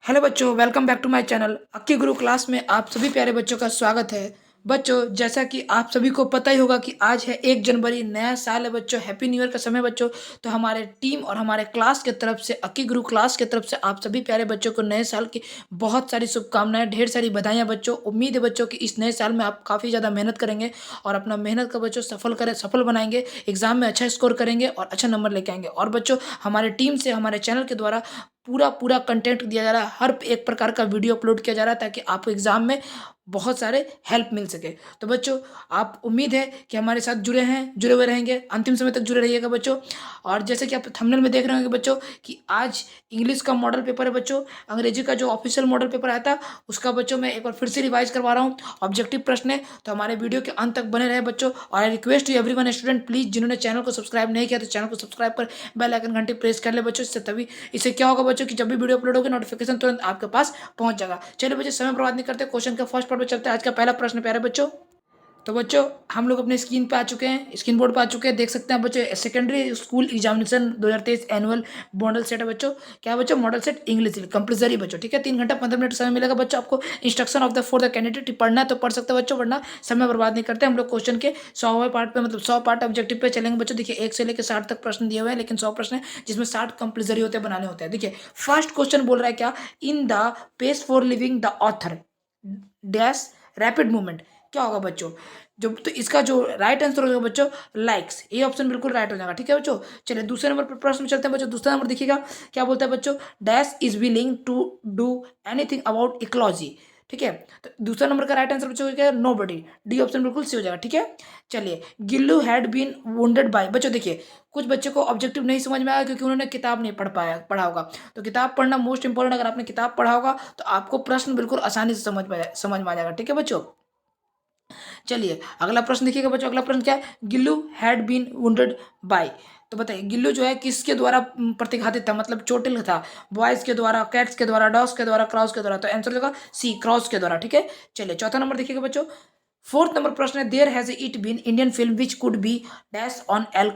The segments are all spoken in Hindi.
हेलो बच्चों, welcome back to my channel. Akki Guru class में आप सभी प्यारे बच्चों का स्वागत है। बच्चों, जैसा कि आप सभी को पता ही होगा कि आज है 1 जनवरी, नया साल है बच्चों। हैप्पी न्यू ईयर का समय बच्चों। तो हमारे टीम और हमारे क्लास की तरफ से, अक्की गुरु क्लास की तरफ से आप सभी प्यारे बच्चों को नए साल की बहुत सारी शुभकामनाएं, ढेर सारी बधाइयाँ बच्चों। उम्मीद है बच्चों कि इस नए साल में आप काफ़ी ज़्यादा मेहनत करेंगे और अपना मेहनत का बच्चों सफल बनाएंगे, एग्जाम में अच्छा स्कोर करेंगे और अच्छा नंबर लेके आएंगे। और बच्चों, हमारे टीम से हमारे चैनल के द्वारा पूरा पूरा कंटेंट दिया जा रहा है, हर एक प्रकार का वीडियो अपलोड किया जा रहा है ताकि आपको एग्जाम में बहुत सारे हेल्प मिल सके। तो बच्चों, आप उम्मीद है कि हमारे साथ जुड़े हुए रहेंगे, अंतिम समय तक जुड़े रहिएगा बच्चों। और जैसे कि आप थंबनेल में देख रहे होंगे बच्चों कि आज इंग्लिश का मॉडल पेपर है बच्चों। अंग्रेजी का जो ऑफिशियल मॉडल पेपर आया था उसका बच्चों मैं एक बार फिर से रिवाइज करवा रहा हूँ। ऑब्जेक्टिव प्रश्न है, तो हमारे वीडियो के अंत तक बने रहे बच्चों। और I request to everyone student, please जिन्होंने चैनल को सब्सक्राइब नहीं किया तो चैनल को सब्सक्राइब कर बेल आइकन घंटी प्रेस कर ले बच्चों। इससे क्या होगा बच्चों कि जब भी वीडियो अपलोड होगी नोटिफिकेशन तुरंत आपके पास पहुंच जाएगा। चलिए बच्चों, समय बर्बाद नहीं करते, क्वेश्चन के फर्स्ट पार्ट में चलते हैं। आज का पहला प्रश्न प्यारे बच्चों। तो बच्चों, हम लोग अपने स्क्रीन पे आ चुके हैं, स्क्रीन बोर्ड पे आ चुके हैं। देख सकते हैं बच्चों, secondary school examination 2023 annual model set है बच्चों। क्या है बच्चों? मॉडल सेट इंग्लिश कंपलसरी बच्चों। ठीक है, 3 घंटा 15 मिनट समय मिलेगा बच्चों आपको। Instruction of the for the candidate पढ़ना है तो पढ़ सकते हैं बच्चों, वरना समय बर्बाद नहीं करते। हम लोग क्वेश्चन के 100वें पार्ट पे, मतलब 100 पार्ट ऑब्जेक्टिव पे चलेंगे बच्चों। देखिए, 1 से लेकर 60 तक प्रश्न दिए हुए हैं, लेकिन 100 प्रश्न है जिसमें 60 कंपलसरी होते हैं, बनाने होते हैं। देखिए, फर्स्ट क्वेश्चन बोल रहा है क्या, in the page for living the author dash rapid movement. क्या होगा बच्चों? जो तो इसका जो राइट आंसर होगा बच्चों, लाइक्स। ये ऑप्शन बिल्कुल राइट हो जाएगा। ठीक है बच्चों, चलिए दूसरे नंबर पर प्रश्न में चलते हैं बच्चों। दूसरा नंबर देखिएगा क्या बोलता है बच्चों, dash is willing to do anything about ecology. ठीक है, तो दूसरा नंबर का राइट आंसर बच्चों क्या है, नो बडी। डी ऑप्शन बिल्कुल सही हो जाएगा। ठीक है, चलिए, Gillu had been wounded by. बच्चों देखिए, कुछ बच्चों को ऑब्जेक्टिव नहीं समझ में आया क्योंकि उन्होंने किताब नहीं पढ़ा होगा। तो किताब पढ़ना मोस्ट इंपॉर्टेंट। अगर आपने किताब पढ़ा होगा तो आपको प्रश्न बिल्कुल आसानी से समझ में आ जाएगा। ठीक है बच्चों, चलिए अगला प्रश्न देखिएगा बच्चों। अगला प्रश्न क्या है, Gillu had been wounded by. तो बताइए, गिल्लू जो है किसके द्वारा प्रतिघातित था, मतलब चोटिल था? बॉयज के द्वारा, कैट्स के द्वारा, डॉग्स के द्वारा, क्रॉस के द्वारा। तो आंसर होगा सी, क्रॉस के द्वारा। ठीक है, चलिए चौथा नंबर देखिएगा बच्चों। फोर्थ नंबर प्रश्न है, there has it been Indian film which could be dash on all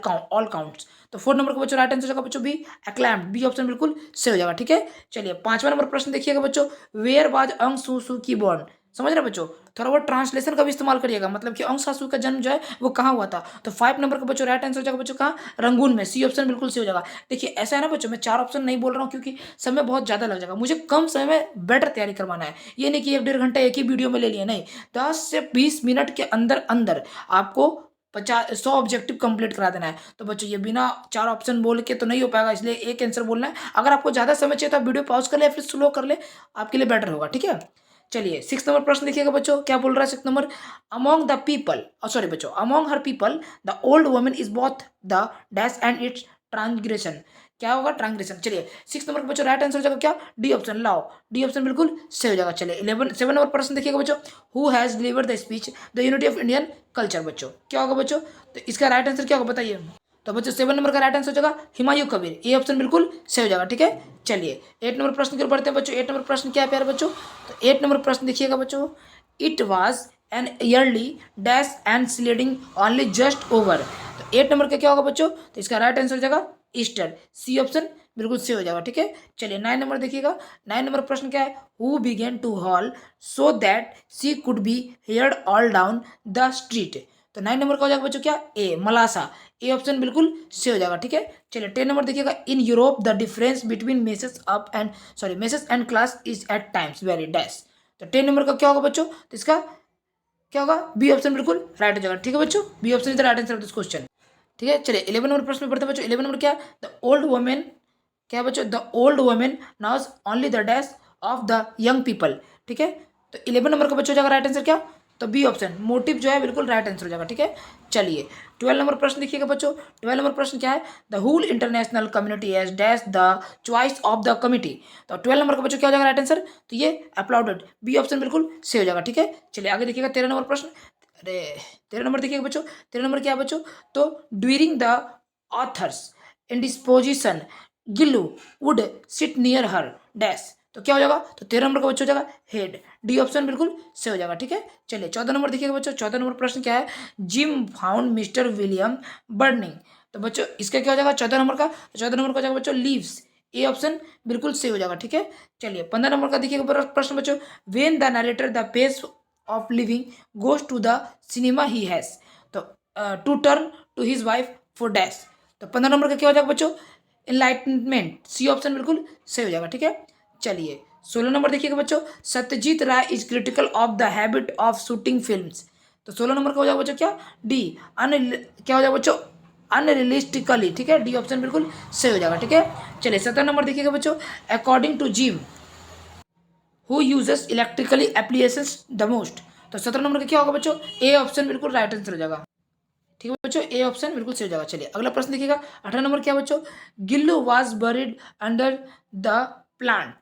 counts. तो फोर्थ नंबर का बच्चों राइट आंसर होगा बच्चों बी, एक्लैम्ड। बी ऑप्शन बिल्कुल सही हो जाएगा। ठीक है, चलिए पांचवा नंबर प्रश्न देखिएगा बच्चों, वेयर वाज अंग सू सू की बॉर्न। समझ रहे बच्चों? थोड़ा बहुत ट्रांसलेशन का भी इस्तेमाल करिएगा, मतलब कि अंग सासू का जन्म जो है वो कहाँ हुआ था। तो 5 नंबर का बच्चों राइट आंसर हो जाएगा बच्चों कहाँ, रंगून में। सी ऑप्शन बिल्कुल सही हो जाएगा। देखिए ऐसा है ना बच्चों, मैं 4 ऑप्शन नहीं बोल रहा हूँ क्योंकि समय बहुत ज्यादा लग जाएगा, मुझे कम समय में बेटर तैयारी करवाना है। ये नहीं कि 1 1.5 घंटा एक ही वीडियो में ले लिया, नहीं, 10 से 20 मिनट के अंदर अंदर आपको 100 ऑब्जेक्टिव कंप्लीट करा देना है। तो बच्चों, ये बिना 4 ऑप्शन बोल के तो नहीं हो पाएगा, इसलिए एक आंसर बोलना है। अगर आपको ज्यादा समय चाहिए तो आप वीडियो पॉज कर ले, फिर स्लो कर ले, आपके लिए बेटर होगा। ठीक है, चलिए 6 नंबर प्रश्न देखिएगा बच्चों, क्या बोल रहा है 6 number, among the people, sorry बच्चों, among her people the old woman is both the dash and its transgression. क्या होगा, ट्रांसग्रेशन। चलिए 6 नंबर का बच्चों राइट आंसर हो जाएगा क्या, डी ऑप्शन, लाओ। डी ऑप्शन बिल्कुल सही हो जाएगा। चलिए 7 नंबर प्रश्न देखिएगा बच्चों, who has delivered the speech the unity of Indian culture. बच्चों क्या होगा बच्चों, तो इसका राइट आंसर क्या होगा बताइए। तो बच्चों 7 नंबर का राइट आंसर हो जाएगा हुमायूं कबीर। ये ऑप्शन बिल्कुल सही हो जाएगा। ठीक है, चलिए 8 नंबर प्रश्न की ओर बढ़ते हैं बच्चों। 8 नंबर प्रश्न क्या है प्यारे बच्चों, तो 8 नंबर प्रश्न देखिएगा बच्चों, it was an early dash and sliding only just over. तो 8 नंबर का क्या होगा बच्चों, तो इसका राइट आंसर हो जाएगा ईस्टर। सी ऑप्शन बिल्कुल सही हो जाएगा। ठीक है, चलिए 9 नंबर देखिएगा। 9 नंबर प्रश्न क्या है, who began to howl so that she could be heard all down the street. तो 9 नंबर का हो जाएगा बच्चों क्या, ए, मलासा। ए ऑप्शन बिल्कुल सही हो जाएगा। ठीक है, चलिए 10 नंबर देखिएगा, in Europe the difference between masses up and, sorry, masses and class is at times very dash. तो 10 नंबर का क्या होगा बच्चों, तो इसका क्या होगा, बी ऑप्शन बिल्कुल राइट हो जाएगा। ठीक है बच्चों, B option is the right answer of this question. ठीक है, चलिए 11 नंबर प्रश्न में पढ़ते हैं बच्चों। 11 नंबर क्या, द ओल्ड वुमेन, क्या है बच्चों, the old women knows only the dash of the young people. ठीक है, तो 11 नंबर का बच्चों हो जाएगा राइट आंसर क्या, तो बी ऑप्शन, मोटिव जो है बिल्कुल राइट आंसर हो जाएगा। ठीक है, चलिए 12 नंबर प्रश्न देखिएगा बच्चों। 12 नंबर प्रश्न क्या है, the whole international community as dash the choice of the committee. तो 12 नंबर का बच्चों क्या हो जाएगा राइट आंसर, तो ये अप्लाउडेड। बी ऑप्शन बिल्कुल सही हो जाएगा। ठीक है, चलिए आगे देखिएगा 13 नंबर प्रश्न। अरे 13 नंबर देखिएगा बच्चों। 13 नंबर क्या है बच्चों, तो during the author's indisposition Gillu would sit near her dash. तो क्या हो जाएगा, तो 13 नंबर का बच्चा हो जाएगा हेड। डी ऑप्शन बिल्कुल सही हो जाएगा। ठीक है, चलिए 14 नंबर देखिएगा बच्चों। 14 नंबर प्रश्न क्या है, gym found mister William burning. तो बच्चों इसका क्या हो जाएगा 14 नंबर का, तो 14 नंबर का हो जाएगा बच्चों लीव्स। ए ऑप्शन बिल्कुल सही हो जाएगा। ठीक है, चलिए 15 नंबर का देखिएगा प्रश्न बच्चों, when the narrator the pace of living goes to the cinema he has, तो to turn to his wife for dash, तो 15 नंबर का क्या हो जाएगा बच्चों, एनलाइटनमेंट, सी ऑप्शन बिल्कुल सही हो जाएगा। ठीक है, चलिए 16 नंबर देखिएगा बच्चों, Satyajit Ray is critical of the habit of shooting films, तो 16 नंबर का हो जाएगा बच्चों क्या, डी अन, क्या हो जाएगा बच्चों, अनरियलिस्टिकली। ठीक है, डी ऑप्शन बिल्कुल सही हो जाएगा। ठीक है, चलिए 17 नंबर देखिएगा बच्चों, according to Jim who uses electrically applications the most, तो 17 नंबर का क्या होगा बच्चों, ए ऑप्शन बिल्कुल राइट आंसर हो जाएगा। ठीक है बच्चों, ए ऑप्शन बिल्कुल सही हो जाएगा। चलिए अगला प्रश्न देखिएगा, 18 नंबर क्या बच्चों, Gillu was buried under the plant,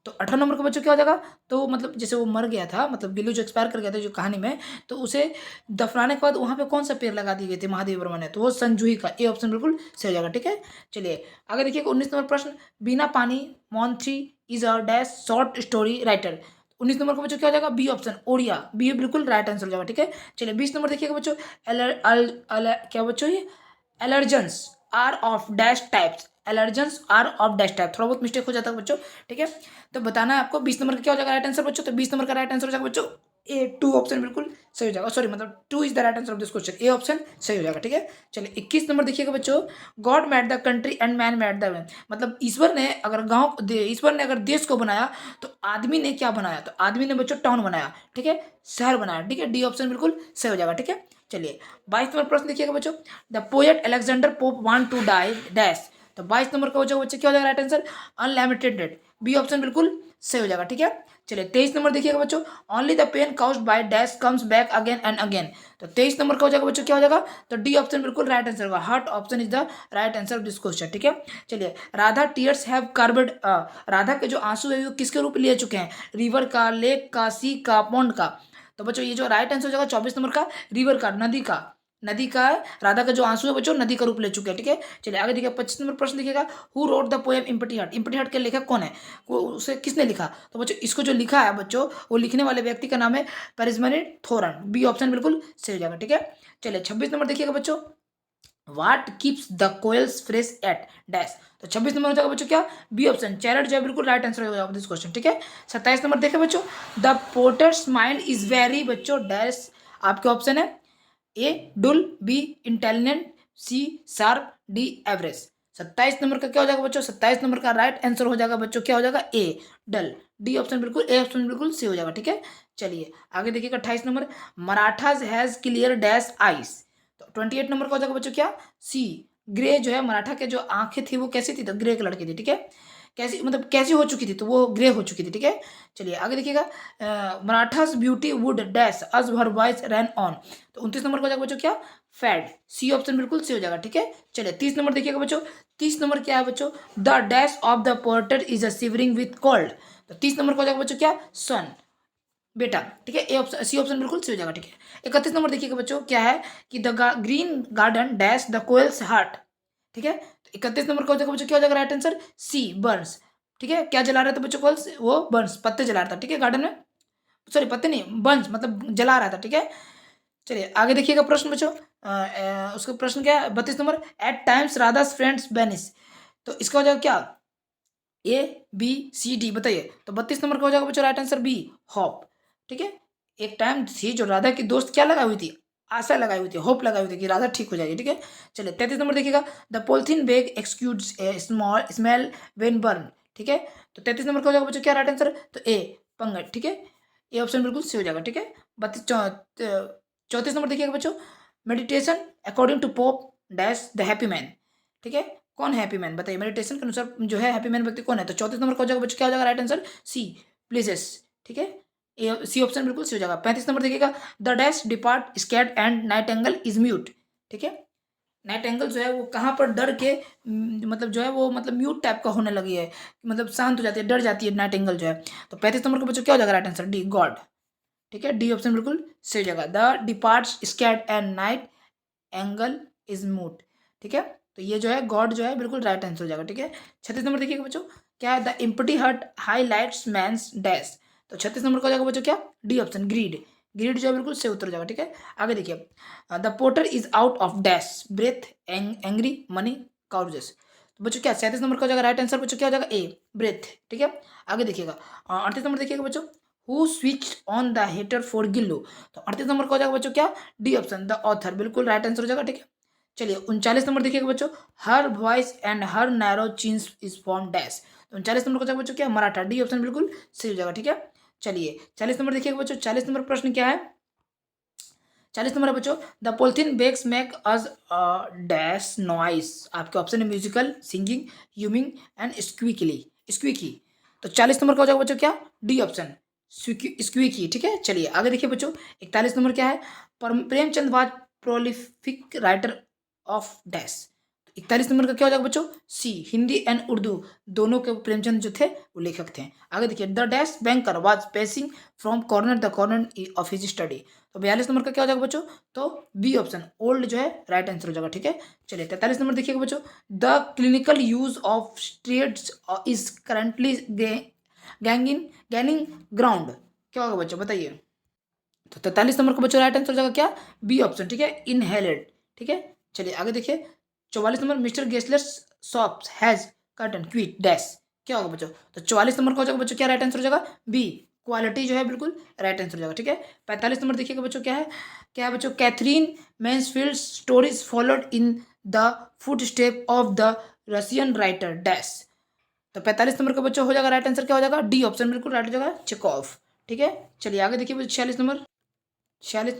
तो 18 नंबर का बच्चों क्या हो जाएगा, तो मतलब जैसे वो मर गया था, मतलब गिल्लू जो एक्सपायर कर गया था जो कहानी में, तो उसे दफनाने के बाद वहां पे कौन सा पेड़ लगा दिए गए थे महादेव वर्मा ने, तो वो संजूही का, ए ऑप्शन बिल्कुल सही हो जाएगा। ठीक है, चलिए आगे देखिएगा 19 नंबर प्रश्न, Bina Pani Mohanty is a dash short story writer, 19 number का बच्चों क्या हो जाएगा, बी ऑप्शन ओडिया, बी बिल्कुल राइट आंसर हो जाएगा। ठीक है, चलिए 20 नंबर देखिएगा बच्चों, क्या बच्चों ये, allergens are of dash types, allergens are of dash type, थोड़ा बहुत मिस्टेक हो जाता है बच्चों। ठीक है, तो बताना है आपको 20 नंबर का क्या हो जाएगा राइट आंसर बच्चों, तो 20 नंबर का राइट आंसर हो जाएगा बच्चों ए, टू ऑप्शन बिल्कुल सही हो जाएगा, सॉरी मतलब two is the right answer of this question, A option सही हो जाएगा। ठीक है, चलिए 21 नंबर देखिएगा बच्चों, God made the country and man made the man, मतलब ईश्वर ने अगर ईश्वर ने अगर देश को बनाया तो आदमी ने क्या बनाया, तो आदमी ने बच्चों टाउन बनाया। ठीक है, शहर बनाया। ठीक है, डी ऑप्शन बिल्कुल सही हो जाएगा। ठीक है, चलिए 22 नंबर प्रश्न देखिएगा बच्चों, the poet Alexander Pope want to die dash, तो 22 नंबर का हो जाएगा बच्चे क्या हो जाएगा right answer, unlimited, B option बिल्कुल सही हो जाएगा। ठीक है, चलिए 23 नंबर देखिएगा बच्चों, only the pain caused by dash comes back again and again, तो 23 नंबर का हो जाएगा बच्चों क्या हो जाएगा, तो डी ऑप्शन बिल्कुल राइट आंसर होगा, heart option is the right answer of this question. ठीक है, चलिए राधा टीयर्स हैव कार्बड, राधा के जो आंसू है वो किसके रूप ले चुके हैं, रिवर का, लेक का, सी का, पॉन्ड का, तो बच्चों ये जो राइट आंसर हो जाएगा 24 नंबर का, रिवर का, नदी का, नदी का है, राधा का जो आंसू है बच्चों नदी का रूप ले चुके हैं। ठीक है, चलिए आगे देखिए 25 नंबर प्रश्न देखिएगा, who wrote the poem empty heart, empty heart के लेखक कौन है, वो उसे किसने लिखा, तो बच्चों इसको जो लिखा है बच्चों, वो लिखने वाले व्यक्ति का नाम है पेरिसमैनिड थोरन, बी ऑप्शन बिल्कुल सही हो जाएगा। ठीक है, चलिए 26 नंबर देखिएगा बच्चों, what keeps the koels fresh at dash, तो 26 नंबर हो जाएगा बच्चों क्या, बी ऑप्शन चैरट जो है बिल्कुल राइट आंसर हो जाएगा दिस क्वेश्चन। ठीक है, 27 नंबर देखें बच्चों, the porter's mind is very बच्चों डैश, आपके ऑप्शन है A dull, B intelligent, C sharp, D average, 27 number का क्या हो जाएगा बच्चों, 27 नंबर का राइट आंसर हो जाएगा बच्चों क्या हो जाएगा, ए डल, डी ऑप्शन बिल्कुल, ए ऑप्शन बिल्कुल सी हो जाएगा। ठीक है, चलिए आगे देखिएगा 28 number, Marathas has clear dash ice, तो 28 नंबर का हो जाएगा बच्चों क्या, सी ग्रे, जो है मराठा के जो आंखें थी वो कैसी थी, तो ग्रे कलर की थी। ठीक है, कैसी मतलब कैसी हो चुकी थी, तो वो ग्रे हो चुकी थी। ठीक है, चलिए आगे देखिएगा, मराठास beauty would dash as her voice ran on, तो 29 नंबर का हो जाएगा बच्चों क्या, फैड, सी ऑप्शन बिल्कुल सही हो जाएगा। ठीक है, चलिए 30 नंबर देखिएगा बच्चों, 30 नंबर क्या है बच्चों, the dash of the porter is a shivering with cold, तो 30 नंबर का हो जाएगा बच्चों क्या, सन, बेटा। ठीक है, ए ऑप्शन, सी ऑप्शन बिल्कुल सही हो जाएगा। ठीक है, 31 नंबर देखिएगा बच्चों क्या है, कि the green garden dash the coils heart, ठीक है, तो 31 नंबर का हो जाएगा बच्चों क्या हो जाएगा राइट आंसर, सी बर्न्स। ठीक है, क्या जला रहा था बच्चों कोयल्स, वो बर्न्स, पत्ते जला रहा था। ठीक है, गार्डन में, सॉरी पत्ते नहीं, बंस मतलब जला रहा था। ठीक है, चलिए आगे देखिएगा प्रश्न बच्चों, उसका प्रश्न क्या है 32 number, at times Radha's friends बेनिस, तो इसका हो जाएगा क्या, ए बी सी डी, बताइए, तो 32 नंबर का हो जाएगा बच्चों राइट आंसर बी हॉप। ठीक है, एक टाइम थी जो राधा की दोस्त क्या लगाई हुई थी, आशा लगाई हुई थी, होप लगाई हुई थी कि राधा ठीक हो जाएगी। ठीक है, चलिए 33 नंबर देखिएगा, the polythene bag excuse A small smell when burn, ठीक है, तो 33 नंबर का हो जाएगा बच्चों क्या राइट आंसर, तो ए पंगट। ठीक है, ए ऑप्शन बिल्कुल सही हो जाएगा। ठीक है, 34 नंबर देखिएगा बच्चों, meditation according to Pope dash the happy man, ठीक है, कौन हैप्पी मैन, बताइए मेडिटेशन के अनुसार जो है हैप्पी मैन व्यक्ति कौन है, तो 34 नंबर का हो जाएगा बच्चों क्या हो जाएगा राइट आंसर, सी प्लेसेस। ठीक है, ए सी ऑप्शन बिल्कुल सही हो जाएगा। 35 नंबर देखिएगा, the dash depart scat and nightingale is mute, ठीक है, नाइट एंगल जो है वो कहाँ पर डर के मतलब जो है वो मतलब म्यूट टाइप का होने लगी है, मतलब शांत हो जाती है, डर जाती है नाइट एंगल जो है, तो 35 नंबर का बच्चों क्या हो जाएगा राइट आंसर, डी गॉड। ठीक है, डी ऑप्शन बिल्कुल सही जगह, the departs scat and nightingale is mute. ठीक है, तो ये जो है गॉड जो है बिल्कुल राइट आंसर हो जाएगा। ठीक है, 36 नंबर देखिएगा बच्चों क्या है, the empty heart highlights man's dash, तो 36 नंबर का हो जाएगा बच्चों क्या, डी ऑप्शन ग्रीड, ग्रीड जो है बिल्कुल सही उत्तर हो जाएगा। ठीक है, आगे देखिए, the porter is out of dash breath angry money causes, तो बच्चों क्या 37 नंबर का हो जाएगा राइट आंसर बच्चों क्या हो जाएगा ए ब्रेथ। ठीक है, आगे देखिएगा 38 नंबर देखिएगा बच्चों who switch on the heater for Gillu. तो 38 नंबर का हो जाएगा बच्चों क्या डी ऑप्शन द ऑथर, बिल्कुल राइट आंसर हो जाएगा। ठीक है, चलिए 39 नंबर देखिएगा बच्चों her voice and her narrow chins is form dash. तो 39 नंबर का हो जाएगा बच्चों क्या मराठा, डी ऑप्शन बिल्कुल सही हो जाएगा। ठीक है, चलिए 40 नंबर देखिएगा बच्चों 40 नंबर प्रश्न क्या है 40 नंबर है बच्चों the polythene bags make us dash noise. आपके ऑप्शन है musical, singing, humming and squeaky. तो 40 नंबर का हो जाएगा बच्चों क्या डी ऑप्शन स्क्वीकी। ठीक है, चलिए आगे देखिए बच्चों 41 नंबर क्या है Premchand was prolific writer of dash. 41 number का क्या हो जाएगा बच्चों सी हिंदी एंड उर्दू दोनों के प्रेमचंद जो थे वो लेखक थे। आगे देखिए the dash banker was pacing from corner the corner of his study. तो 42 नंबर का क्या हो जाएगा बच्चों तो बी ऑप्शन ओल्ड जो है राइट आंसर हो जाएगा। ठीक है, चलिए 43 नंबर देखिएगा बच्चों the clinical use of states is currently gaining ground. क्या होगा बच्चों बताइए। तो 43 नंबर का बच्चों राइट आंसर हो जाएगा क्या बी ऑप्शन। ठीक है, इनहेलेड। ठीक है, चलिए आगे देखिए 44 number mister Gessler shops has curtain quit dash. क्या होगा बच्चों तो 44 नंबर का हो जाएगा बच्चों क्या राइट आंसर हो जाएगा बी क्वालिटी जो है बिल्कुल राइट आंसर हो जाएगा। ठीक है, 45 नंबर देखिएगा बच्चों क्या है बच्चों Katherine Mansfield stories followed in the foot step of the Russian writer dash. तो 45 नंबर का बच्चों हो जाएगा राइट आंसर क्या हो जाएगा डी ऑप्शन बिल्कुल राइट हो जाएगा चेकॉफ। ठीक है, चलिए आगे देखिए बच्चों 46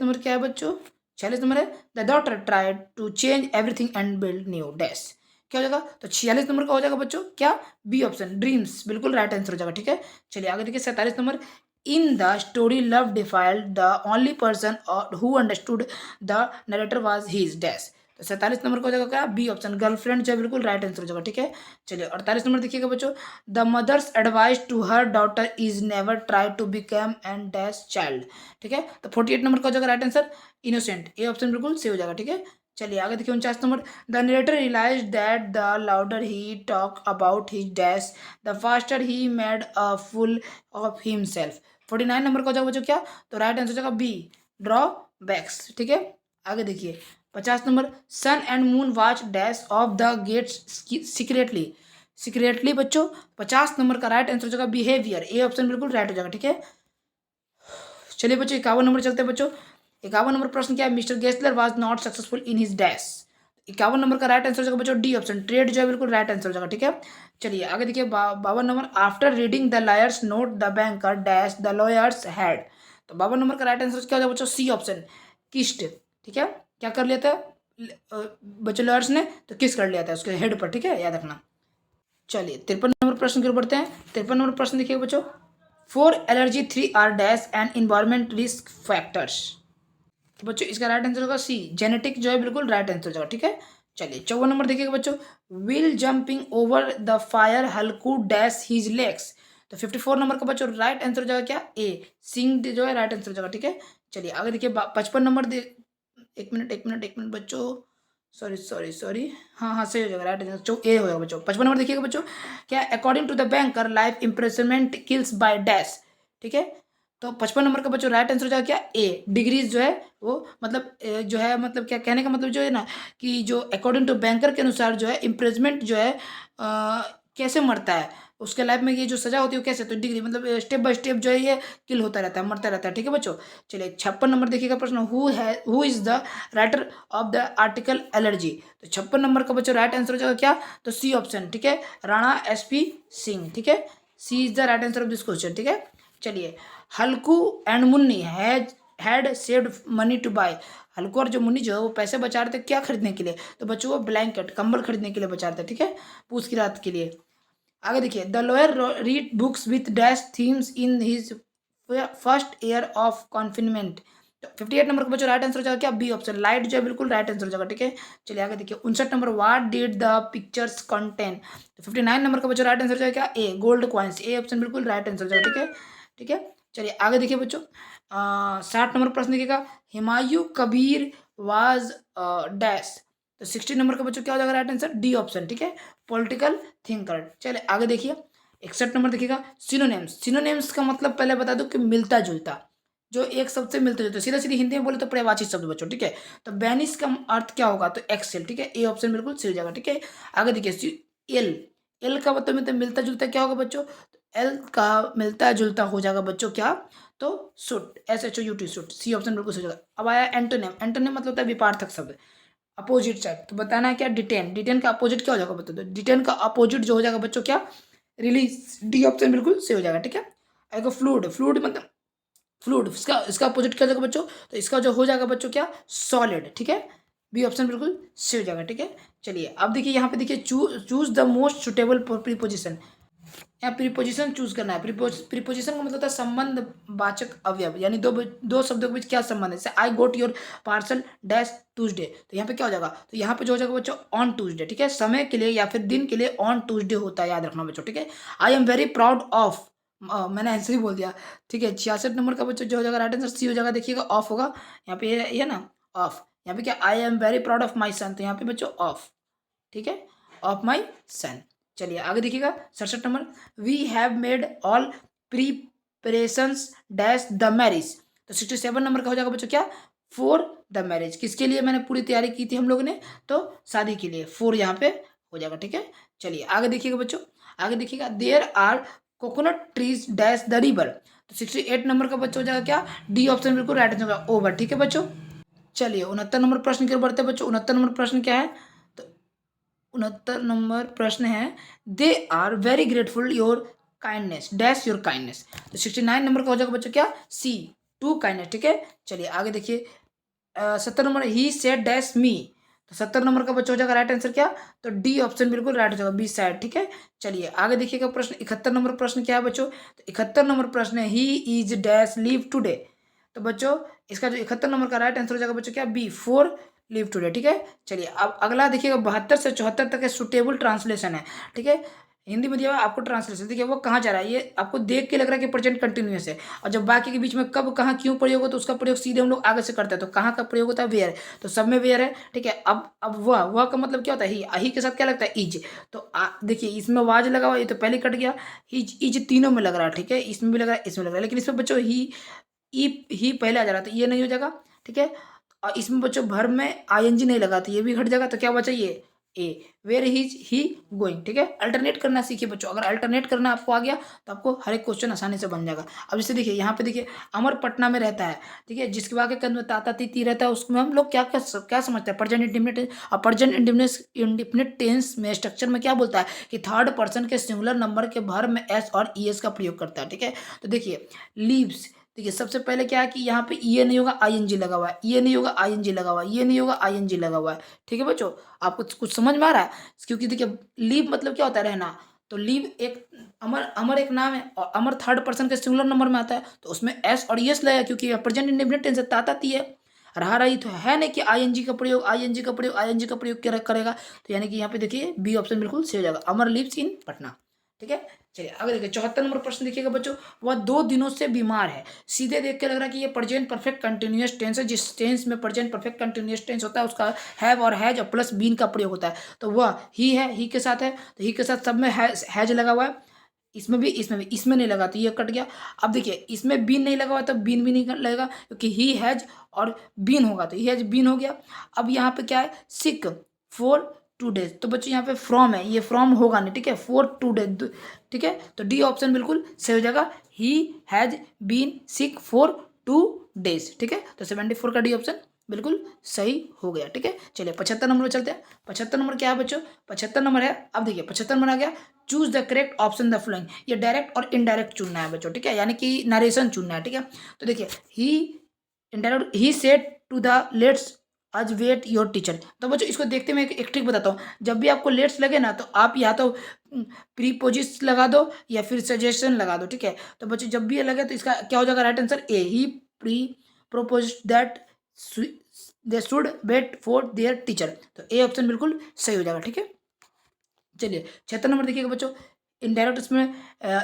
नंबर क्या है बच्चों 46 नंबर है the daughter tried to change everything and build new dash. क्या हो जाएगा तो 46 नंबर का हो जाएगा बच्चों क्या बी ऑप्शन ड्रीम्स, बिल्कुल राइट आंसर हो जाएगा। ठीक है, चलिए आगे देखिए 47 number in the story love defiled the only person who understood the narrator was his dash. तो 47 नंबर का हो जाएगा क्या बी ऑप्शन गर्लफ्रेंड जो है बिल्कुल राइट आंसर हो जाएगा। ठीक है, चलिए 48 नंबर देखिएगा बच्चों the mother's advice to her daughter is never try to become and dash child. ठीक है, तो 48 नंबर का हो जाएगा right answer innocent, A option बिल्कुल सही हो जाएगा। ठीक है, चलिए आगे देखिए 49 number the narrator realise that the louder he talk about his dash the faster he made a fool of himself. 49 number का हो जाएगा बच्चों क्या तो राइट आंसर हो जाएगा बी ड्रॉ बैक्स। ठीक है, आगे देखिए 50 number sun and moon watch dash of the gates secretly बच्चों 50 नंबर का राइट आंसर हो जाएगा बिहेवियर, ए ऑप्शन बिल्कुल राइट हो जाएगा। ठीक है, चलिए बच्चों 51 नंबर चलते हैं बच्चों 51 नंबर प्रश्न क्या है mister Gessler was not successful in his dash. 51 number का राइट आंसर हो जाएगा बच्चों डी ऑप्शन ट्रेड जो है बिल्कुल राइट आंसर हो जाएगा। ठीक है, चलिए आगे देखिए 52 number after reading the lawyers note the banker dash the lawyers had. तो 52 नंबर का राइट आंसर क्या हो जाएगा बच्चों सी ऑप्शन किस्ट। ठीक है, क्या कर लिया था बच्चों लॉयर्स ने तो किस कर लिया था उसके हेड पर। ठीक है, याद रखना। चलिए 53 नंबर प्रश्न की ओर बढ़ते हैं 53 नंबर प्रश्न देखिए बच्चों for allergy 3 are dash and environment risk factors. तो बच्चों इसका राइट आंसर होगा सी जेनेटिक जो है बिल्कुल राइट आंसर हो जाएगा। ठीक है, चलिए 54 नंबर देखिएगा बच्चों will jumping over the fire Halku dash his legs. तो 54 नंबर का बच्चों राइट आंसर हो जाएगा क्या ए सिंग जो है राइट आंसर हो जाएगा। ठीक है, चलिए आगे देखिए 55 नंबर एक मिनट बच्चों सॉरी हाँ हाँ सही हो जाएगा राइट आंसर ए हो जाएगा बच्चों। 55 नंबर देखिएगा बच्चों क्या according to the banker life impressment kills by dash. ठीक है, तो 55 नंबर का बच्चों राइट आंसर हो जाएगा क्या ए डिग्रीज जो है वो मतलब जो है मतलब क्या कहने का मतलब जो है ना कि जो अकॉर्डिंग टू बैंकर के अनुसार जो है इम्प्रेसमेंट जो है कैसे मरता है उसके लाइफ में ये जो सजा होती है वो कैसे तो डिग्री मतलब स्टेप बाय स्टेप जो है ये किल होता रहता है मरता रहता है। ठीक है बच्चों, चलिए 56 नंबर देखिएगा प्रश्न who is the writer of the article allergy. तो 56 नंबर का बच्चों राइट आंसर हो जाएगा क्या तो सी ऑप्शन। ठीक है, राणा SP सिंह। ठीक है, C is the right answer of this question. ठीक है, चलिए Halku and Munni had saved money to buy. Halku और जो मुन्नी जो है वो पैसे बचा रहे थे क्या खरीदने के लिए तो बच्चों वो ब्लैंकेट कंबल खरीदने के लिए बचा रहे थे। ठीक है, पूछ की रात के लिए। आगे देखिए the lawyer read books with dash themes in his first year of confinement. तो 58 नंबर का बच्चों राइट आंसर हो जाएगा क्या बी ऑप्शन लाइट जो है बिल्कुल राइट आंसर हो जाएगा। ठीक है, चलिए आगे देखिए 59 number what did the pictures contain. तो 59 नंबर का बच्चों राइट आंसर हो जाएगा क्या ए गोल्ड कॉइन्स, ए ऑप्शन बिल्कुल राइट आंसर हो जाएगा। ठीक है, ठीक है, चलिए आगे देखिए बच्चों 60 नंबर प्रश्न देखिएगा हिमायू कबीर वाज डैश। तो 60 नंबर का बच्चों क्या हो जाएगा राइट आंसर डी ऑप्शन। ठीक है, पॉलिटिकल थिंकर। चलिए आगे देखिए 61 नंबर देखिएगा सिनोनिम्स का मतलब पहले बता दूं कि मिलता जुलता जो एक शब्द से मिलते जुलते सीधा सीधी हिंदी में बोले तो पर्यायवाची शब्द बच्चों। ठीक है, तो बैनिश का अर्थ क्या होगा तो एक्सेल। ठीक है, ए ऑप्शन बिल्कुल सही हो जाएगा। ठीक है, आगे देखिए एल, एल का मतलब मिलता जुलता क्या होगा बच्चों, एल का मिलता जुलता हो जाएगा बच्चों क्या, तो shout, SHOUT shout, C option बिल्कुल सही हो जाएगा। अब आया एंटोनिम, एंटोनिम मतलब होता है विपार्थक शब्द, अपोजिट साइड, तो बताना है क्या, डिटेन, डिटेन का अपोजिट क्या हो जाएगा बता दो, डिटेन का अपोजिट जो हो जाएगा बच्चों क्या, रिलीज, डी ऑप्शन बिल्कुल सही हो जाएगा। ठीक है, आएगा फ्लूड, फ्लूड मतलब फ्लूड, इसका इसका अपोजिट क्या हो जाएगा बच्चों, तो इसका जो हो जाएगा बच्चों क्या, सॉलिड। ठीक है, बी ऑप्शन बिल्कुल सही हो जाएगा। ठीक है, चलिए अब देखिए यहाँ पे देखिए, choose the most suitable preposition, यहाँ प्रीपोजिशन चूज करना है। प्रीपोजिशन का मतलब होता है संबंध वाचक अवयव, यानी दो शब्दों के बीच क्या संबंध है, जैसे आई गोट योर पार्सल डैश ट्यूजडे, तो यहाँ पे क्या हो जाएगा, तो यहाँ पे जो हो जाएगा बच्चों ऑन ट्यूजडे। ठीक है, समय के लिए या फिर दिन के लिए ऑन ट्यूजडे होता है, याद रखना बच्चों। ठीक है, आई एम वेरी प्राउड ऑफ, मैंने आंसर ही बोल दिया। ठीक है, 66 नंबर का बच्चों जो हो जाएगा राइट आंसर सी हो जाएगा, देखिएगा ऑफ होगा यहाँ पे, ये ना ऑफ, यहाँ पे क्या, I am very proud of my son, तो यहाँ पे बच्चों ऑफ। ठीक है, ऑफ माई सन। चलिए आगे देखिएगा 67 number, we have made all preparations dash the marriage, तो 67 नंबर का हो जाएगा बच्चों क्या, फॉर द मैरिज, किसके लिए मैंने पूरी तैयारी की थी हम लोगों ने, तो शादी के लिए, फोर यहाँ पे हो जाएगा। ठीक है, चलिए आगे देखिएगा बच्चों, आगे देखिएगा, there are coconut trees dash the river, तो 68 नंबर का बच्चों हो जाएगा क्या, डी ऑप्शन बिल्कुल राइट आंसर होगा, ओवर। ठीक है बच्चों, चलिए 69 नंबर प्रश्न की ओर बढ़ते हैं बच्चों। 69 नंबर प्रश्न क्या है, तो 69 नंबर प्रश्न है, they are very grateful your kindness dash your kindness, तो 69 नंबर का हो जाएगा बच्चों क्या, सी टू काइंडनेस। ठीक है, चलिए आगे देखिए 70 नंबर, ही सेड डैश मी, तो 70 नंबर का बच्चा हो जाएगा राइट आंसर क्या, तो डी ऑप्शन बिल्कुल राइट हो जाएगा, बी साइड। ठीक है, चलिए आगे देखिएगा प्रश्न 71 नंबर प्रश्न क्या है बच्चों, तो 71 नंबर प्रश्न है, he is dash leave today, तो बच्चों इसका जो 71 नंबर का राइट आंसर हो जाएगा बच्चों क्या, बी फोर लीव टुडे। ठीक है, चलिए अब अगला देखिएगा 72 से 74 तक सुटेबल ट्रांसलेशन है। ठीक है, हिंदी में दिया हुआ है आपको ट्रांसलेशन, देखिए वो कहाँ जा रहा है, ये आपको देख के लग रहा है कि प्रेजेंट कंटिन्यूअस है, और जब बाकी के बीच में कब कहाँ क्यों प्रयोग हो, तो उसका प्रयोग सीधे हम लोग आगे से करते हैं, तो कहाँ का प्रयोग होता है, वेयर, तो सब में वेयर है। ठीक है, अब वह का मतलब क्या होता है, ही के साथ क्या लगता है, इज, तो देखिए इसमें वाज लगा हुआ, ये तो पहले कट गया, इज तीनों में लग रहा है। ठीक है, इसमें भी लग रहा है, इसमें लग रहा है, लेकिन इसमें बच्चों ही पहले आ जा रहा है, तो ये नहीं हो जाएगा। ठीक है, और इसमें बच्चों भर में आईएनजी नहीं लगा, तो ये भी घट जाएगा, तो क्या बचा ये ए, वेयर इज ही गोइंग। ठीक है, अल्टरनेट करना सीखिए बच्चों, अगर अल्टरनेट करना आपको आ गया तो आपको हर एक क्वेश्चन आसानी से बन जाएगा। अब जैसे देखिए यहाँ पे देखिए, अमर पटना में रहता है, ठीक है, जिसके आगे कंध में ताता तीती रहता है, उसमें हम लोग क्या समझते हैं, प्रेजेंट इंडिफिनिट, और प्रेजेंट इंडिफिनिट टेंस में स्ट्रक्चर में क्या बोलता है कि थर्ड पर्सन के सिंगुलर नंबर के भर में एस और ई एस का प्रयोग करता है। ठीक है, तो देखिए लीव्स, देखिए सबसे पहले क्या है कि यहाँ पे ये नहीं होगा, आईएनजी लगा हुआ है, ये नहीं होगा, आईएनजी लगा हुआ है, ये नहीं होगा, आईएनजी लगा हुआ है। ठीक है बच्चों, आपको कुछ समझ में आ रहा है, क्योंकि देखिए लीव मतलब क्या होता है, रहना, तो लीव एक अमर, अमर एक नाम है, और अमर थर्ड पर्सन के सिंगुलर नंबर में आता है, तो उसमें एस और यस लगेगा, क्योंकि प्रेजेंट इंडेफिनिट टेंस ताता ती है, रहा रही तो है नहीं कि आईएनजी का प्रयोग, आईएनजी का प्रयोग, आईएनजी का प्रयोग करेगा, तो यानी कि यहाँ पे देखिए बी ऑप्शन बिल्कुल सही हो जाएगा, अमर लिव्स इन पटना। ठीक है, चलिए आगे देखिए 74 नंबर प्रश्न देखिएगा बच्चों, वह 2 दिनों से बीमार है, सीधे देख के लग रहा है कि ये प्रेजेंट परफेक्ट कंटिन्यूअस टेंस है, जिस टेंस में प्रेजेंट परफेक्ट कंटिन्यूअस टेंस होता है उसका हैव और हैज और प्लस बीन का प्रयोग होता है, तो वह ही है, ही के साथ है, तो ही के साथ सब में हैज लगा हुआ है, इसमें भी, इसमें नहीं लगा, तो ये कट गया। अब देखिए इसमें बीन नहीं लगा हुआ, तो बीन भी नहीं लगेगा, क्योंकि ही हैज और बीन होगा, तो ही हैज बीन हो गया। अब यहाँ पे क्या है, सिक फॉर 2 डेज, तो बच्चों यहाँ पे फ्रॉम है, ये फ्रॉम होगा नहीं। ठीक है, फॉर 2 डेज, ठीक है, तो डी ऑप्शन बिल्कुल सही हो जाएगा, he has been sick for 2 days. ठीक है, तो 74 का डी ऑप्शन बिल्कुल सही हो गया। ठीक है, चलिए 75 नंबर पे चलते हैं। 75 नंबर क्या है बच्चों, 75 नंबर है, अब देखिए 75 नंबर आ गया, choose the correct option the following, ये डायरेक्ट और इनडायरेक्ट चुनना है बच्चों। ठीक है, यानी कि नरेशन चुनना है। ठीक है, तो देखिए he indirect, he said to the let's आज वेट योर टीचर, तो बच्चों इसको देखते मैं एक ट्रिक बताता हूँ, जब भी आपको लेट्स लगे ना, तो आप या तो प्रीपोजिस लगा दो या फिर सजेशन लगा दो। ठीक है, तो बच्चों जब भी ये लगे तो इसका क्या हो जाएगा right answer, A, he pre propose that they should wait for their teacher, तो ए ऑप्शन बिल्कुल सही हो जाएगा। ठीक है, चलिए 76 नंबर देखिएगा बच्चों, इनडायरेक्ट इसमें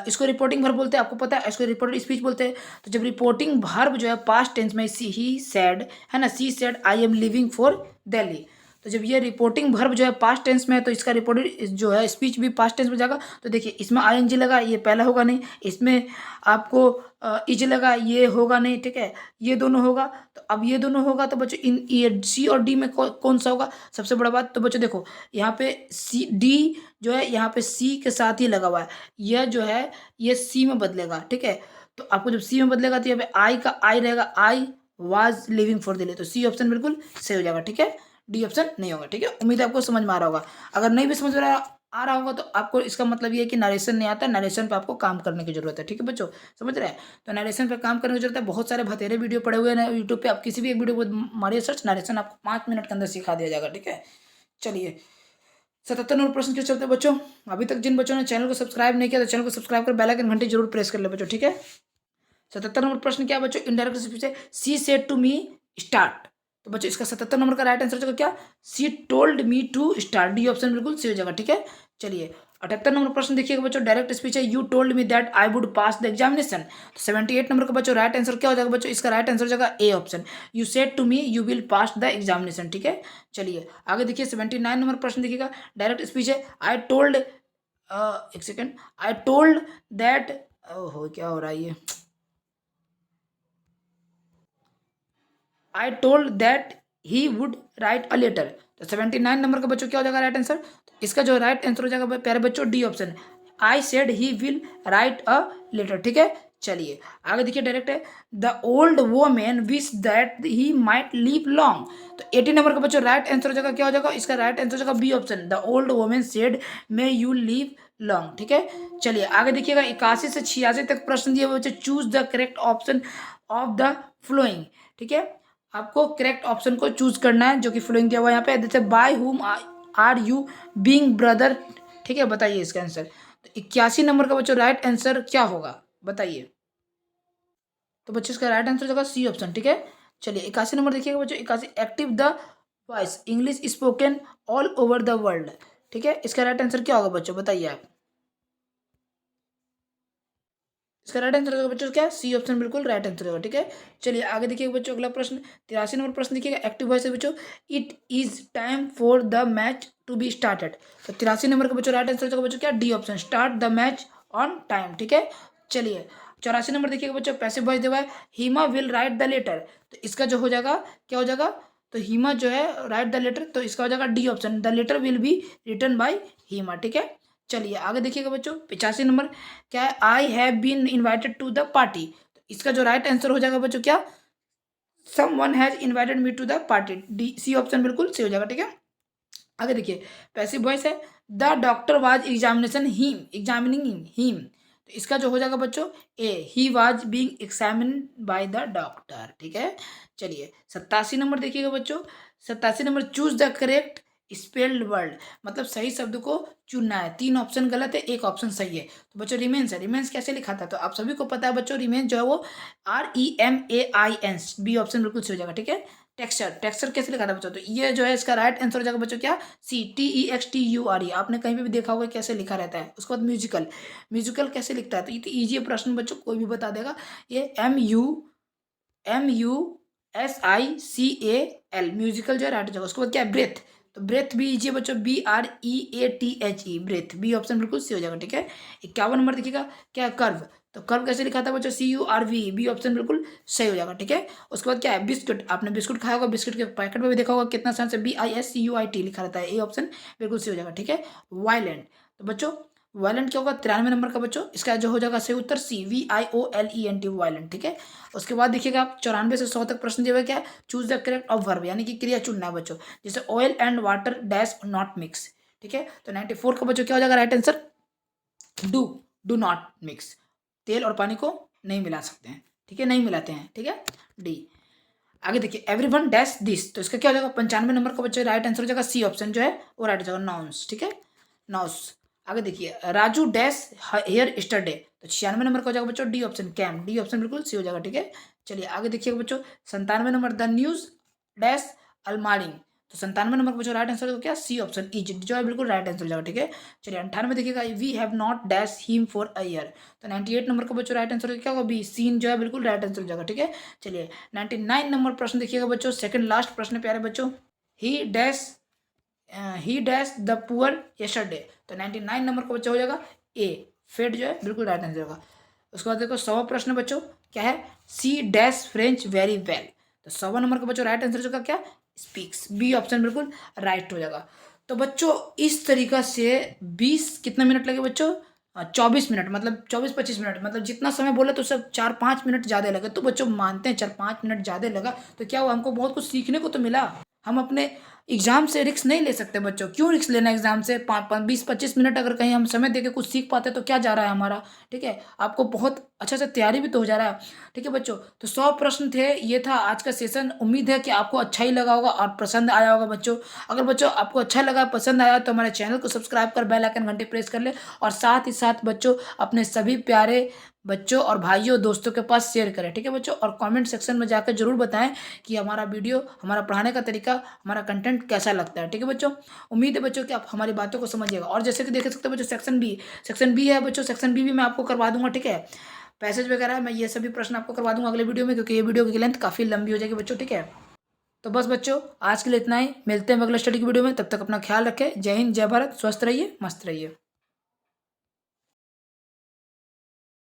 इसको रिपोर्टिंग वर्ब बोलते हैं, आपको पता है, इसको रिपोर्टेड स्पीच बोलते हैं। तो जब रिपोर्टिंग वर्ब जो है पास्ट टेंस में, सी ही सेड है ना, she said I am living for Delhi, तो जब ये रिपोर्टिंग वर्ब जो है पास्ट टेंस में है तो इसका रिपोर्टेड जो है स्पीच भी पास्ट टेंस में जाएगा। तो देखिए इसमें आईएनजी लगा, ये पहला होगा नहीं, इसमें आपको इज लगा, ये होगा नहीं, ठीक है, ये दोनों होगा। तो अब ये दोनों होगा तो बच्चों इन ये सी और डी में कौन सा होगा? सबसे बड़ा बात तो बच्चों देखो यहाँ पे सी डी जो है यहाँ पे सी के साथ ही लगा हुआ है, यह जो है ये सी में बदलेगा, ठीक है। तो आपको जब सी में बदलेगा तो यहाँ पे आई का आई रहेगा, I was living for Delhi, तो सी ऑप्शन बिल्कुल सही हो जाएगा, ठीक है, डी ऑप्शन नहीं होगा, ठीक है। उम्मीद है आपको समझ में आ रहा होगा। अगर नहीं भी समझ में आ रहा होगा तो आपको इसका मतलब ये है कि नरेशन नहीं आता, नरेशन पे आपको काम करने की जरूरत है, ठीक है बच्चों, समझ रहे हैं। तो नरेशन पे काम करने की जरूरत है, बहुत सारे भतेरे वीडियो पड़े हुए हैं यूट्यूब पे, आप किसी भी एक वीडियो को मारिए सर्च, नरेशन आपको 5 मिनट के अंदर सिखा दिया जाएगा, ठीक है। चलिए 77 नंबर प्रश्न क्यों चलते हैं बच्चों। अभी तक जिन बच्चों ने चैनल को सब्सक्राइब नहीं किया तो चैनल को सब्सक्राइब कर बेल आइकन घंटी जरूर प्रेस कर ले बच्चों, ठीक है। 77 नंबर प्रश्न क्या बच्चों, इनडायरेक्ट स्पीच है, she said to me start. तो बच्चों इसका 77 नंबर का राइट आंसर हो जाएगा क्या, she told me to start, D option बिल्कुल सही हो जाएगा, ठीक है। चलिए 78 नंबर प्रश्न देखिएगा बच्चों, डायरेक्ट स्पीच है, you told me that I would pass the examination. तो 78 नंबर का बच्चों राइट आंसर क्या हो जाएगा बच्चों, इसका राइट आंसर हो जाएगा A option, you said to me you will pass the examination, ठीक है। चलिए आगे देखिए 79 नंबर प्रश्न देखिएगा, डायरेक्ट स्पीच है, आई टोल्ड एक सेकेंड, आई टोल्ड दैट, हो क्या हो रहा है ये, I told that he would write a letter. तो 79 नंबर का बच्चों क्या हो जाएगा राइट आंसर, तो इसका जो राइट आंसर हो जाएगा प्यारे बच्चों D option, I said he will write a letter, ठीक है। चलिए आगे देखिए डायरेक्ट है, the old women wish that he might live long. तो 80 नंबर का बच्चों राइट आंसर हो जाएगा क्या हो जाएगा, इसका राइट आंसर हो जाएगा B option, the old women said may you live long, ठीक है। चलिए आगे देखिएगा 81 से 86 तक प्रश्न दिए हुए बच्चे, choose the correct option of the flowing, ठीक है। आपको करेक्ट ऑप्शन को चूज करना है जो कि फ्लोइंग दिया हुआ है यहाँ पे, जैसे by whom are you being brother, ठीक है, बताइए इसका आंसर। तो 81 नंबर का बच्चों राइट आंसर क्या होगा बताइए। तो बच्चों इसका राइट आंसर होगा सी ऑप्शन, ठीक है। चलिए 81 नंबर देखिएगा बच्चों, 81 active the voice English spoken all over the world, ठीक है, इसका राइट आंसर क्या होगा बच्चों बताइए आप। इसका राइट आंसर होगा बच्चों क्या, सी ऑप्शन बिल्कुल राइट आंसर होगा, ठीक है। चलिए आगे देखिए बच्चों अगला प्रश्न 83 नंबर प्रश्न देखिएगा, एक्टिव वॉइस है बच्चों, it is time for the match to be started. तो 83 नंबर का बच्चों राइट आंसर होगा बच्चों क्या, D option, start the match on time, ठीक है। चलिए 84 नंबर देखिएगा बच्चों, पैसिव वॉइस दिया हुआ है, Hima will write the letter. तो इसका जो हो जाएगा क्या हो जाएगा, तो हीमा जो है राइट द लेटर, तो इसका हो जाएगा D option, the letter will be written by Hima, ठीक है। चलिए आगे देखिएगा बच्चों 85 नंबर क्या है, I have been invited to the party. तो इसका जो राइट आंसर हो जाएगा बच्चों क्या, someone has invited me to the party, D C option बिल्कुल सही हो जाएगा, ठीक है। आगे देखिए पैसिव वॉइस है, the doctor was examining him. तो इसका जो हो जाएगा बच्चों A, he was being examined by the doctor, ठीक है। चलिए 87 नंबर देखिएगा बच्चों, 87 number choose the correct spelled word, मतलब सही शब्द को चुनना है, 3 ऑप्शन गलत है 1 ऑप्शन सही है। तो बच्चों रिमेन्स है, रिमेन्स कैसे लिखा था, तो आप सभी को पता है बच्चों, रिमेन्स जो है वो REMAINS, बी ऑप्शन बिल्कुल सही हो जाएगा, ठीक है। टेक्सचर, टेक्सचर कैसे लिखा था बच्चों, तो ये जो है इसका राइट आंसर हो जाएगा बच्चों क्या, CTEXTURE, आपने कहीं पे भी देखा होगा कैसे लिखा रहता है। उसके बाद म्यूजिकल, म्यूजिकल कैसे लिखता है, तो ये तो ईजी प्रश्न बच्चों कोई भी बता देगा, ये MUSICAL म्यूजिकल जो है राइट हो जाएगा। उसके बाद क्या है ब्रेथ, तो ब्रेथ भी इजी है बच्चों, BREATHE ब्रेथ, बी ऑप्शन बिल्कुल सही हो जाएगा, ठीक है। 51 नंबर देखिएगा क्या कर्व, तो कर्व कैसे लिखा था बच्चों, CURV, बी ऑप्शन बिल्कुल सही हो जाएगा, ठीक है। उसके बाद क्या है बिस्कुट, आपने बिस्कुट खाया होगा, बिस्कुट के पैकेट में भी देखा होगा कितना आसान से BISCUIT लिखा रहता है, ए ऑप्शन बिल्कुल सही हो जाएगा, ठीक है। वायलेंट, तो बच्चों वायलेंट क्या होगा 93 नंबर का बच्चों, इसका जो हो जाएगा सही उत्तर सी, VIOLENT वायलेंट, ठीक है। उसके बाद देखिएगा आप 94 से 100 तक प्रश्न दिया हुआ क्या, choose the correct of verb, यानी कि क्रिया चुनना है बच्चों, जैसे oil and water dash not mix, ठीक है। तो 94 का बच्चों क्या हो जाएगा right answer, do not mix, तेल और पानी को नहीं मिला सकते हैं, ठीक है, नहीं मिलाते हैं, ठीक है, डी। आगे देखिए एवरीवन डैश दिस, तो इसका क्या हो जाएगा 95 नंबर का बच्चों राइट आंसर हो जाएगा सी ऑप्शन जो है वो राइट हो जाएगा, नाउन्स, ठीक है, नाउस। आगे देखिए राजू डैश हेयर स्टरडे, तो 96 नंबर का हो जाएगा बच्चों D option came, D option बिल्कुल सी हो जाएगा, ठीक है। चलिए आगे देखिएगा बच्चों 97 नंबर द न्यूज डैश अलमारिंग, तो 97 नंबर का बच्चों राइट आंसर हो क्या, सी ऑप्शन इज जो है बिल्कुल राइट आंसर हो जाएगा, ठीक है। चलिए 98 देखिएगा we have not dash him for a year, तो 98 नंबर का बच्चों राइट आंसर क्या होगा बी, सीन जो है बिल्कुल राइट आंसर हो जाएगा, ठीक है। चलिए 99 नंबर प्रश्न देखिएगा बच्चों, सेकंड लास्ट प्रश्न प्यारे बच्चों, ही dash he dash the poor yesterday, तो 99 नंबर का बच्चा हो जाएगा ए, फेड जो है बिल्कुल राइट आंसर होगा। उसके बाद देखो 100वां प्रश्न बच्चों क्या है, she dash French very well, तो 100वां नंबर का बच्चों राइट आंसर होगा क्या, स्पीक्स, बी ऑप्शन बिल्कुल राइट हो जाएगा। तो बच्चों इस तरीका से 20 कितना मिनट लगे बच्चों, 24 मिनट, मतलब 24-25 मिनट, मतलब जितना समय बोला तो सब 4-5 मिनट ज़्यादा लगे। तो बच्चों मानते हैं 4-5 मिनट ज़्यादा लगा, तो क्या हुआ, हमको बहुत कुछ सीखने को तो मिला। हम अपने एग्जाम से रिस्क नहीं ले सकते बच्चों, क्यों रिस्क लेना एग्जाम से, 20-25 मिनट अगर कहीं हम समय देके कुछ सीख पाते तो क्या जा रहा है हमारा, ठीक है। आपको बहुत अच्छा से तैयारी भी तो हो जा रहा है, ठीक है बच्चों। तो 100 प्रश्न थे, ये था आज का सेशन। उम्मीद है कि आपको अच्छा ही लगा होगा और पसंद आया होगा बच्चों। अगर बच्चों आपको अच्छा लगा, पसंद आया, तो हमारे चैनल को सब्सक्राइब कर बेल आइकन घंटी प्रेस कर ले, और साथ ही साथ बच्चों अपने सभी प्यारे बच्चों और भाइयों दोस्तों के पास शेयर करें, ठीक है बच्चों। और कमेंट सेक्शन में जाकर जरूर बताएं कि हमारा वीडियो, हमारा पढ़ाने का तरीका, हमारा कंटेंट कैसा लगता है, ठीक है बच्चों। उम्मीद है बच्चों कि आप हमारी बातों को समझिएगा। और जैसे कि देख सकते हो बच्चों, सेक्शन बी है बच्चों, सेक्शन बी भी मैं आपको करवा दूंगा, ठीक है। पैसेज वगैरह मैं ये सभी प्रश्न आपको करवा दूंगा अगले वीडियो में, क्योंकि ये वीडियो की लेंथ काफ़ी लंबी हो जाएगी बच्चों, ठीक है। तो बस बच्चों आज के लिए इतना ही, मिलते हैं अगले स्टडी की वीडियो में, तब तक अपना ख्याल रखें। जय हिंद, जय भारत, स्वस्थ रहिए, मस्त रहिए।